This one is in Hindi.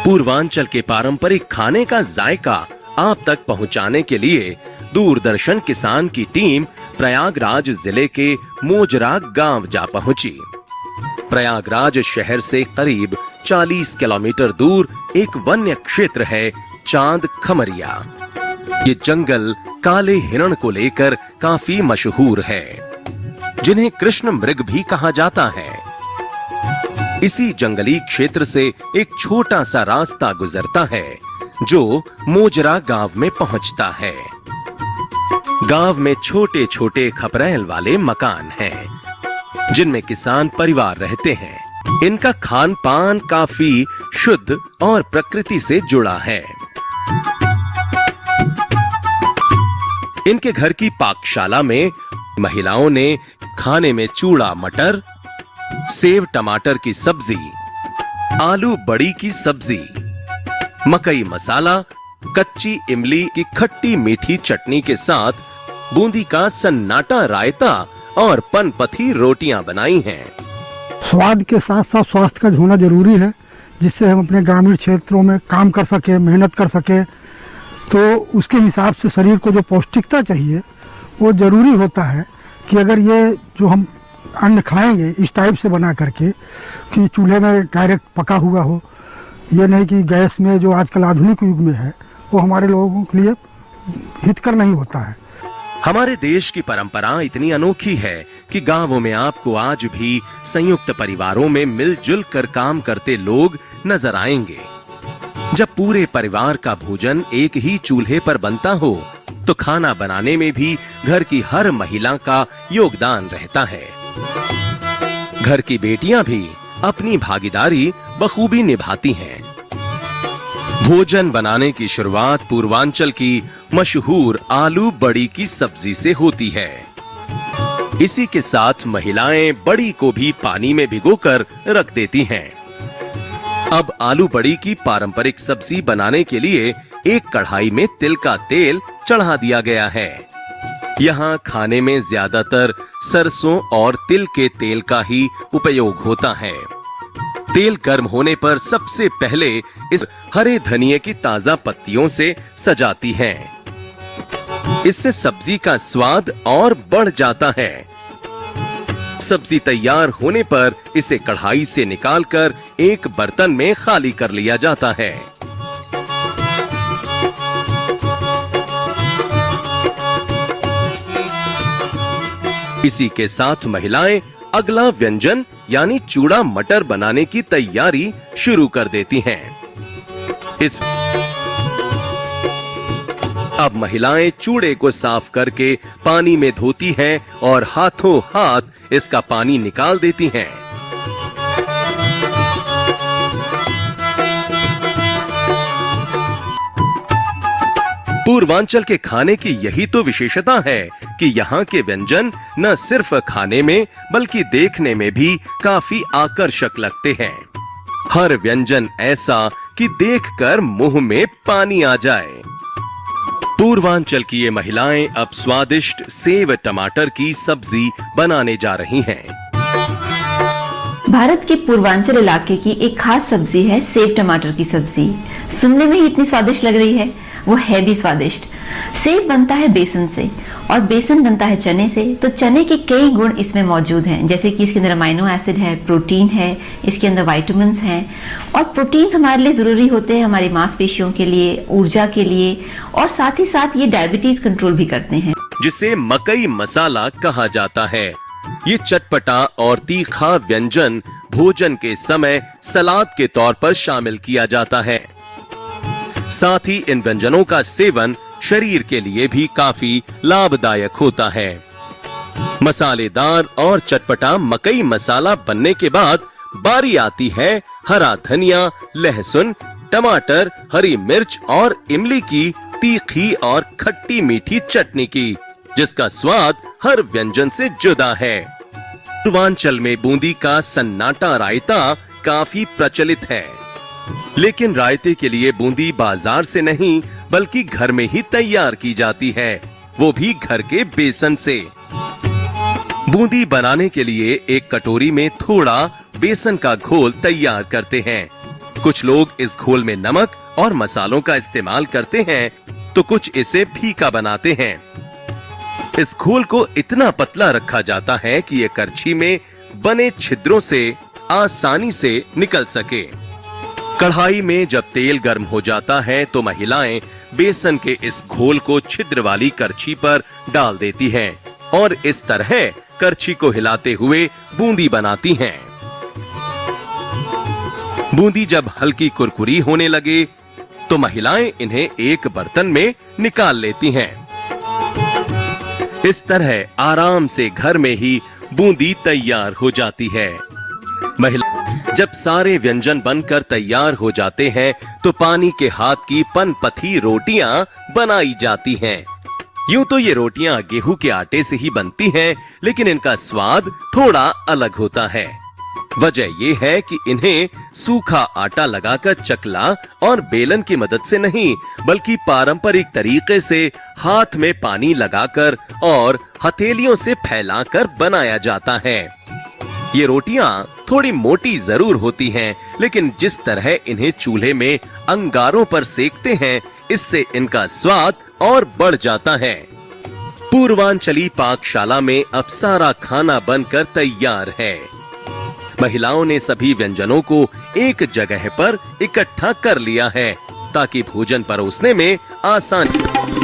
पूर्वांचल के पारंपरिक खाने का जायका आप तक पहुंचाने के लिए दूरदर्शन किसान की टीम प्रयागराज जिले के मोजरा गांव जा पहुंची। प्रयागराज शहर से करीब 40 किलोमीटर दूर एक वन्य क्षेत्र है चांद खमरिया। ये जंगल काले हिरण को लेकर काफी मशहूर है, जिन्हें कृष्ण मृग भी कहा जाता है। इसी जंगली क्षेत्र से एक छोटा सा रास्ता गुजरता है जो मोजरा गांव में पहुंचता है। गांव में छोटे छोटे खपरेल वाले मकान हैं, जिनमें किसान परिवार रहते हैं। इनका खान पान काफी शुद्ध और प्रकृति से जुड़ा है। इनके घर की पाकशाला में महिलाओं ने खाने में चूड़ा मटर, सेव टमाटर की सब्जी, आलू बड़ी की सब्जी, मकई मसाला, कच्ची इमली की खट्टी मीठी चटनी के साथ बूंदी का सन्नाटा रायता और पनपथी रोटियां बनाई हैं। स्वाद के साथ साथ स्वास्थ्य का होना जरूरी है, जिससे हम अपने ग्रामीण क्षेत्रों में काम कर सके, मेहनत कर सके। तो उसके हिसाब से शरीर को जो पौष्टिकता चाहिए वो जरूरी होता है कि अगर ये जो हम अन्न खाएंगे इस टाइप से बना करके कि चूल्हे में डायरेक्ट पका हुआ हो, ये नहीं कि गैस में जो आजकल आधुनिक युग में है वो हमारे लोगों के लिए हितकर नहीं होता है। हमारे देश की परंपरा इतनी अनोखी है कि गांवों में आपको आज भी संयुक्त परिवारों में मिलजुल कर काम करते लोग नजर आएंगे। जब पूरे परिवार का भोजन एक ही चूल्हे पर बनता हो तो खाना बनाने में भी घर की हर महिला का योगदान रहता है। घर की बेटियां भी अपनी भागीदारी बखूबी निभाती हैं। भोजन बनाने की शुरुआत पूर्वांचल की मशहूर आलू बड़ी की सब्जी से होती है। इसी के साथ महिलाएं बड़ी को भी पानी में भिगोकर रख देती हैं। अब आलू बड़ी की पारंपरिक सब्जी बनाने के लिए एक कढ़ाई में तिल का तेल चढ़ा दिया गया है। यहाँ खाने में ज्यादातर सरसों और तिल के तेल का ही उपयोग होता है। तेल गर्म होने पर सबसे पहले इस हरे धनिये की ताजा पत्तियों से सजाती हैं। इससे सब्जी का स्वाद और बढ़ जाता है। सब्जी तैयार होने पर इसे कढ़ाई से निकालकर एक बर्तन में खाली कर लिया जाता है। इसी के साथ महिलाएं अगला व्यंजन यानी चूड़ा मटर बनाने की तैयारी शुरू कर देती हैं। अब महिलाएं चूड़े को साफ करके पानी में धोती हैं और हाथों हाथ इसका पानी निकाल देती हैं। पूर्वांचल के खाने की यही तो विशेषता है कि यहाँ के व्यंजन न सिर्फ खाने में बल्कि देखने में भी काफी आकर्षक लगते हैं। हर व्यंजन ऐसा कि देखकर मुंह में पानी आ जाए। पूर्वांचल की ये महिलाएं अब स्वादिष्ट सेव टमाटर की सब्जी बनाने जा रही हैं। भारत के पूर्वांचल इलाके की एक खास सब्जी है सेव टमाटर की सब्जी। सुनने में ही इतनी स्वादिष्ट लग रही है, वो है भी स्वादिष्ट। सेव बनता है बेसन से और बेसन बनता है चने से। तो चने के कई गुण इसमें मौजूद हैं, जैसे कि इसके अंदर अमाइनो एसिड है, प्रोटीन है, इसके अंदर विटामिन्स हैं। और प्रोटीन्स हमारे लिए जरूरी होते हैं, हमारी मांसपेशियों के लिए, ऊर्जा के लिए, और साथ ही साथ ये डायबिटीज कंट्रोल भी करते हैं। जिसे मकई मसाला कहा जाता है। ये चटपटा और तीखा व्यंजन भोजन के समय सलाद के तौर पर शामिल किया जाता है। साथ ही इन व्यंजनों का सेवन शरीर के लिए भी काफी लाभदायक होता है। मसालेदार और चटपटा मकई मसाला बनने के बाद बारी आती है हरा धनिया, लहसुन, टमाटर, हरी मिर्च और इमली की तीखी और खट्टी मीठी चटनी की, जिसका स्वाद हर व्यंजन से जुदा है। पूर्वांचल में बूंदी का सन्नाटा रायता काफी प्रचलित है, लेकिन रायते के लिए बूंदी बाजार से नहीं बल्कि घर में ही तैयार की जाती है, वो भी घर के बेसन से। बूंदी बनाने के लिए एक कटोरी में थोड़ा बेसन का घोल तैयार करते हैं। कुछ लोग इस घोल में नमक और मसालों का इस्तेमाल करते हैं, तो कुछ इसे फीका बनाते हैं। इस घोल को इतना पतला रखा जाता है कि ये करछी में बने छिद्रों से आसानी से निकल सके। कढ़ाई में जब तेल गर्म हो जाता है तो महिलाएं बेसन के इस घोल को छिद्र वाली करछी पर डाल देती हैं और इस तरह करछी को हिलाते हुए बूंदी बनाती हैं। बूंदी जब हल्की कुरकुरी होने लगे तो महिलाएं इन्हें एक बर्तन में निकाल लेती हैं। इस तरह आराम से घर में ही बूंदी तैयार हो जाती है। जब सारे व्यंजन बनकर तैयार हो जाते हैं तो पानी के हाथ की पनपथी रोटियां बनाई जाती हैं। यूं तो ये रोटियां गेहूं के आटे से ही बनती हैं, लेकिन इनका स्वाद थोड़ा अलग होता है। वजह यह है कि इन्हें सूखा आटा लगाकर चकला और बेलन की मदद से नहीं, बल्कि पारंपरिक तरीके से हाथ में पानी लगाकर और हथेलियों से फैलाकर बनाया जाता है। ये रोटियां थोड़ी मोटी जरूर होती हैं, लेकिन जिस तरह इन्हें चूल्हे में अंगारों पर सेकते हैं, इससे इनका स्वाद और बढ़ जाता है। पूर्वांचली पाकशाला में अब सारा खाना बनकर तैयार है। महिलाओं ने सभी व्यंजनों को एक जगह पर इकट्ठा कर लिया है ताकि भोजन परोसने में आसानी